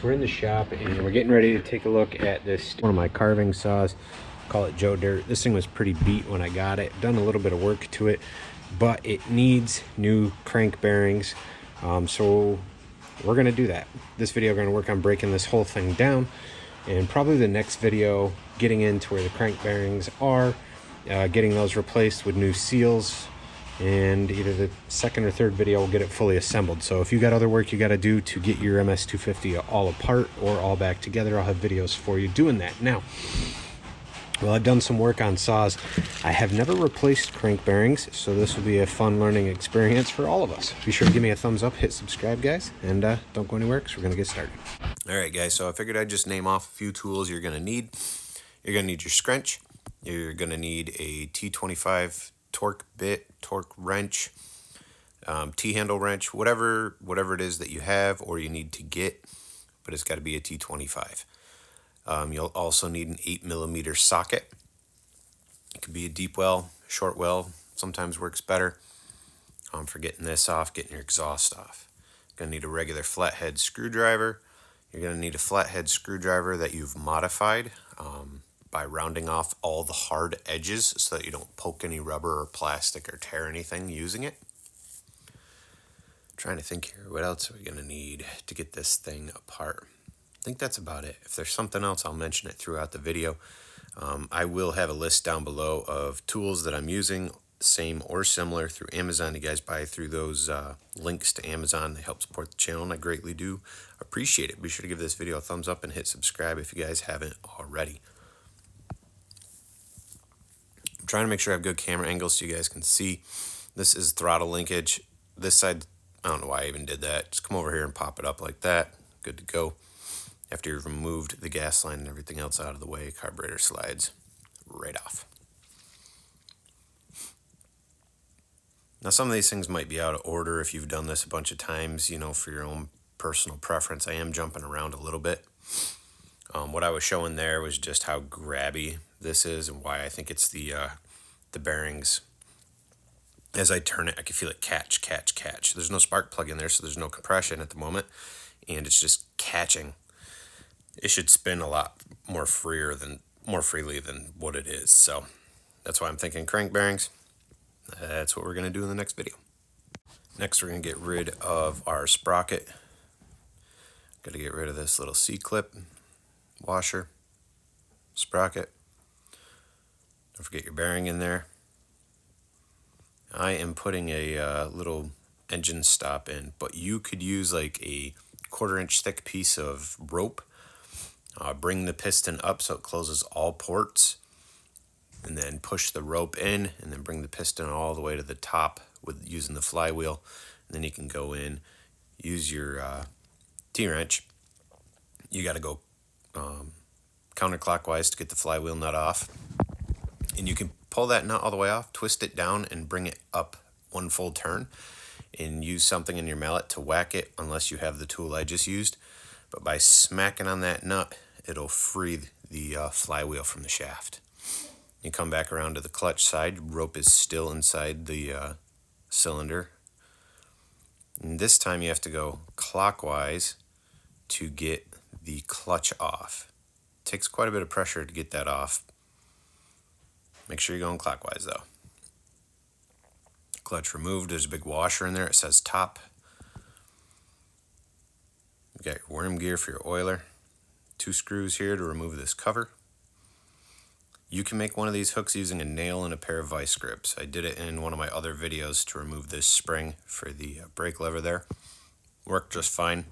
We're in the shop and we're getting ready to take a look at this, one of my carving saws. Call it Joe Dirt. This thing was pretty beat when I got it. Done a little bit of work to it, but it needs new crank bearings. So we're gonna do that. This video, we're gonna work on breaking this whole thing down, and probably the next video getting into where the crank bearings are, getting those replaced with new seals, and either the second or third video will get it fully assembled. So if you got other work you got to do to get your Ms250 all apart or all back together, I'll have videos for you doing that. Now, well, I've done some work on saws. I have never replaced crank bearings, so this will be a fun learning experience for all of us. Be sure to give me a thumbs up, hit subscribe, guys, and don't go anywhere because we're going to get started. All right, guys, so I figured I'd just name off a few tools you're going to need. You're going to need your scrunch. You're going to need a T25 torque bit, torque wrench, T-handle wrench, whatever it is that you have or you need to get, but it's got to be a T25. You'll also need an 8mm socket. It could be a deep well, short well, sometimes works better for getting this off, getting your exhaust off. You're going to need a regular flathead screwdriver. You're going to need a flathead screwdriver that you've modified by rounding off all the hard edges so that you don't poke any rubber or plastic or tear anything using it. I'm trying to think here, what else are we going to need to get this thing apart? I think that's about it. If there's something else, I'll mention it throughout the video. I will have a list down below of tools that I'm using, same or similar, through Amazon. You guys buy through those links to Amazon. They help support the channel, and I greatly do appreciate it. Be sure to give this video a thumbs up and hit subscribe if you guys haven't already. I'm trying to make sure I have good camera angles so you guys can see. This is throttle linkage. This side, I don't know why I even did that. Just come over here and pop it up like that. Good to go. After you've removed the gas line and everything else out of the way, carburetor slides right off. Now, some of these things might be out of order if you've done this a bunch of times, you know, for your own personal preference. I am jumping around a little bit. What I was showing there was just how grabby this is and why I think it's the bearings. As I turn it, I can feel it catch. There's no spark plug in there, so there's no compression at the moment, and it's just catching. It should spin a lot more freely than what it is. So that's why I'm thinking crank bearings. That's what we're going to do in the next video. Next, we're going to get rid of our sprocket. Got to get rid of this little C-clip, washer, sprocket. Don't forget your bearing in there. I am putting a little engine stop in, but you could use like a 1/4 inch thick piece of rope. Bring the piston up so it closes all ports, and then push the rope in, and then bring the piston all the way to the top with using the flywheel. And then you can go in, use your T-wrench. You got to go counterclockwise to get the flywheel nut off. And you can pull that nut all the way off, twist it down, and bring it up one full turn. And use something in your mallet to whack it, unless you have the tool I just used. But by smacking on that nut, it'll free the flywheel from the shaft. You come back around to the clutch side. Rope is still inside the cylinder. And this time you have to go clockwise to get the clutch off. It takes quite a bit of pressure to get that off. Make sure you're going clockwise though. Clutch removed. There's a big washer in there. It says top. You got your worm gear for your oiler. 2 screws here to remove this cover. You can make one of these hooks using a nail and a pair of vice grips. I did it in one of my other videos to remove this spring for the brake lever there. Worked just fine.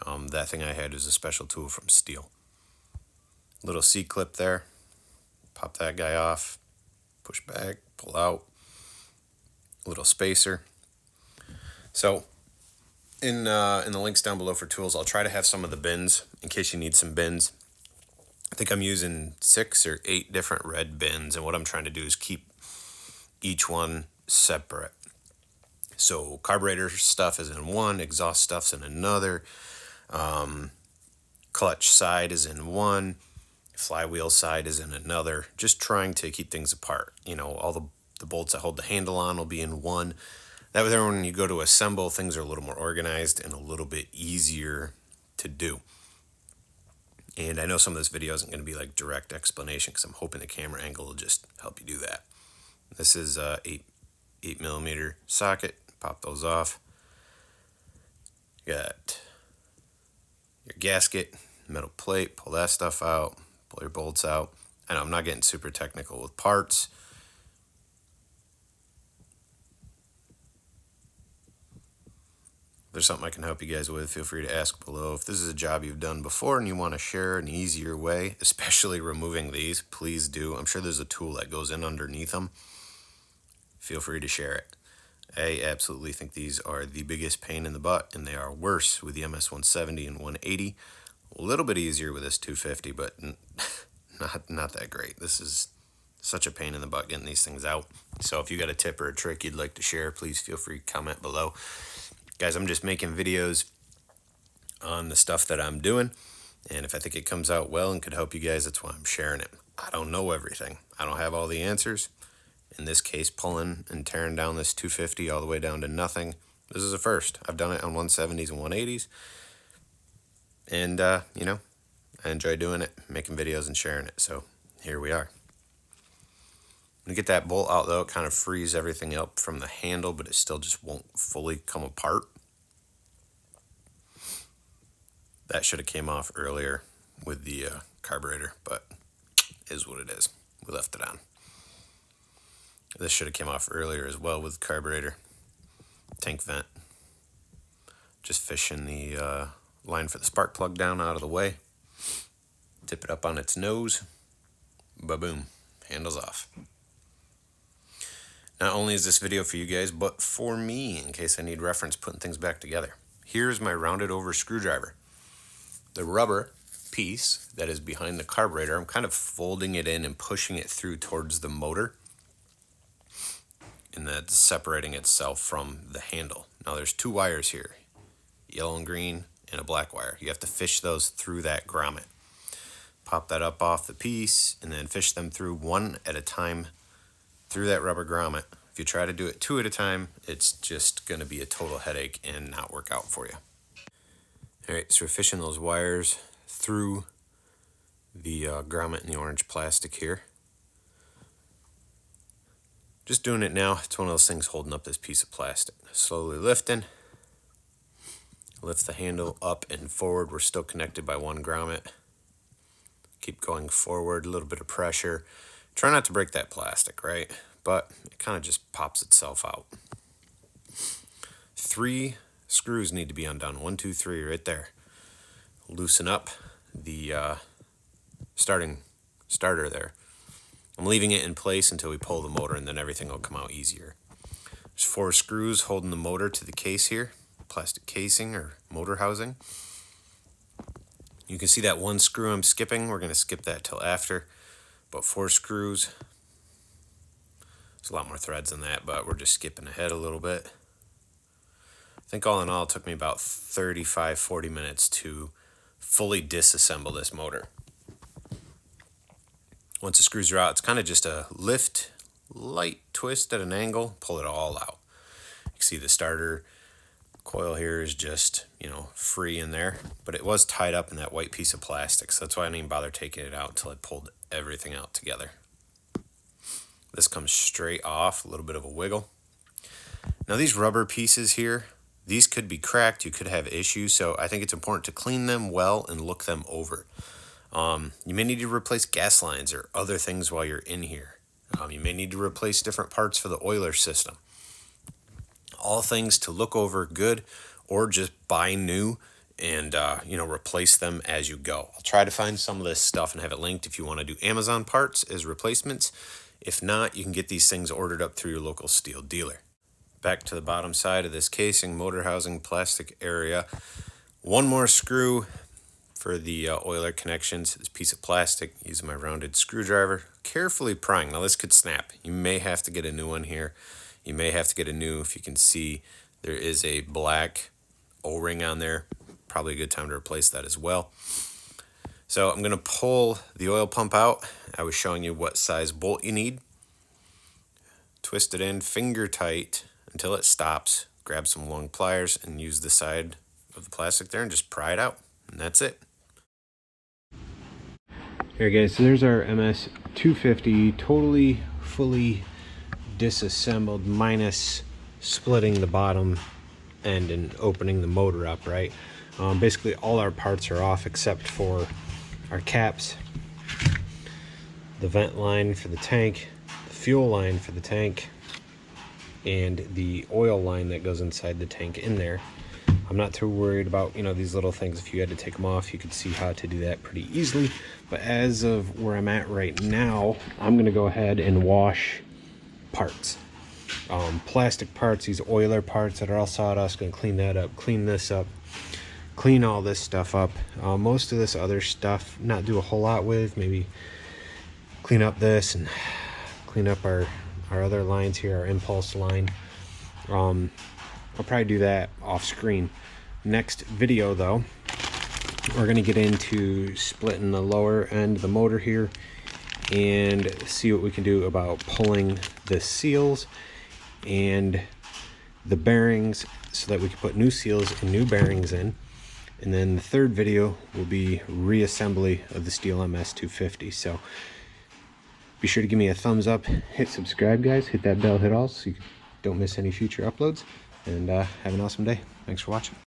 That thing I had was a special tool from Stihl. Little C-clip there. Pop that guy off. Push back, pull out. Little spacer. So in the links down below for tools, I'll try to have some of the bins in case you need some bins. I think I'm using 6 or 8 different red bins, and what I'm trying to do is keep each one separate. So carburetor stuff is in one, exhaust stuff's in another, clutch side is in one, flywheel side is in another. Just trying to keep things apart. You know, all the bolts that hold the handle on will be in one. That way when you go to assemble, things are a little more organized and a little bit easier to do. And I know some of this video isn't going to be like direct explanation because I'm hoping the camera angle will just help you do that. This is a 8mm socket. Pop those off. Got your gasket, metal plate, pull that stuff out, pull your bolts out. I know I'm not getting super technical with parts. If there's something I can help you guys with, feel free to ask below. If this is a job you've done before and you want to share an easier way, especially removing these, please do. I'm sure there's a tool that goes in underneath them. Feel free to share it. I absolutely think these are the biggest pain in the butt, and they are worse with the MS170 and 180. A little bit easier with this 250, but not that great. This is such a pain in the butt getting these things out. So if you got a tip or a trick you'd like to share, please feel free to comment below. Guys, I'm just making videos on the stuff that I'm doing, and if I think it comes out well and could help you guys, that's why I'm sharing it. I don't know everything. I don't have all the answers. In this case, pulling and tearing down this 250 all the way down to nothing. This is a first. I've done it on 170s and 180s. And, you know, I enjoy doing it, making videos and sharing it. So here we are. When you get that bolt out, though, it kind of frees everything up from the handle, but it still just won't fully come apart. That should have came off earlier with the carburetor, but is what it is. We left it on. This should have came off earlier as well with carburetor. Tank vent. Just fishing the line for the spark plug down out of the way. Tip it up on its nose. Ba-boom. Handles off. Not only is this video for you guys, but for me, in case I need reference putting things back together. Here's my rounded over screwdriver. The rubber piece that is behind the carburetor, I'm kind of folding it in and pushing it through towards the motor. And that's separating itself from the handle. Now there's two wires here, yellow and green and a black wire. You have to fish those through that grommet. Pop that up off the piece and then fish them through one at a time through that rubber grommet. If you try to do it two at a time, it's just going to be a total headache and not work out for you. All right, so we're fishing those wires through the grommet and the orange plastic here. Just doing it now. It's one of those things holding up this piece of plastic. Slowly lifting. Lift the handle up and forward. We're still connected by one grommet. Keep going forward, a little bit of pressure. Try not to break that plastic, right? But it kind of just pops itself out. 3 screws need to be undone. 1, 2, 3 right there. Loosen up the starter there. I'm leaving it in place until we pull the motor, and then everything will come out easier. There's 4 screws holding the motor to the case here. Plastic casing or motor housing. You can see that one screw I'm skipping. We're going to skip that till after. But 4 screws. There's a lot more threads than that, but we're just skipping ahead a little bit. I think all in all it took me about 35-40 minutes to fully disassemble this motor. Once the screws are out, it's kind of just a lift, light twist at an angle, pull it all out. You can see the starter coil here is just, you know, free in there, but it was tied up in that white piece of plastic, so that's why I didn't even bother taking it out until I pulled everything out together. This comes straight off, a little bit of a wiggle. Now these rubber pieces here, these could be cracked, you could have issues, so I think it's important to clean them well and look them over. You may need to replace gas lines or other things while you're in here. You may need to replace different parts for the oiler system. All things to look over good, or just buy new and you know, replace them as you go. I'll try to find some of this stuff and have it linked if you want to do Amazon parts as replacements. If not, you can get these things ordered up through your local Stihl dealer. Back to the bottom side of this casing, motor housing, plastic area. One more screw for the oiler connections. This piece of plastic, using my rounded screwdriver, carefully prying. Now this could snap. You may have to get a new one here. You may have to get a new, if you can see, there is a black O-ring on there. Probably a good time to replace that as well. So I'm going to pull the oil pump out. I was showing you what size bolt you need. Twist it in finger tight until it stops. Grab some long pliers and use the side of the plastic there and just pry it out. And that's it. Here guys, so there's our MS250 totally fully disassembled, minus splitting the bottom end and opening the motor up, right? Basically all our parts are off except for our caps, the vent line for the tank, the fuel line for the tank, and the oil line that goes inside the tank in there. I'm not too worried about, you know, these little things. If you had to take them off, you could see how to do that pretty easily. But as of where I'm at right now, I'm gonna go ahead and wash parts. Plastic parts, these oiler parts that are all sawdust, gonna clean that up, clean this up, clean all this stuff up. Most of this other stuff, not do a whole lot with, maybe clean up this and clean up our other lines here, our impulse line. I'll probably do that off screen. Next video though, we're gonna get into splitting the lower end of the motor here and see what we can do about pulling the seals and the bearings so that we can put new seals and new bearings in. And then the third video will be reassembly of the Stihl MS250. So be sure to give me a thumbs up, hit subscribe guys, hit that bell, hit all so you don't miss any future uploads. And have an awesome day. Thanks for watching.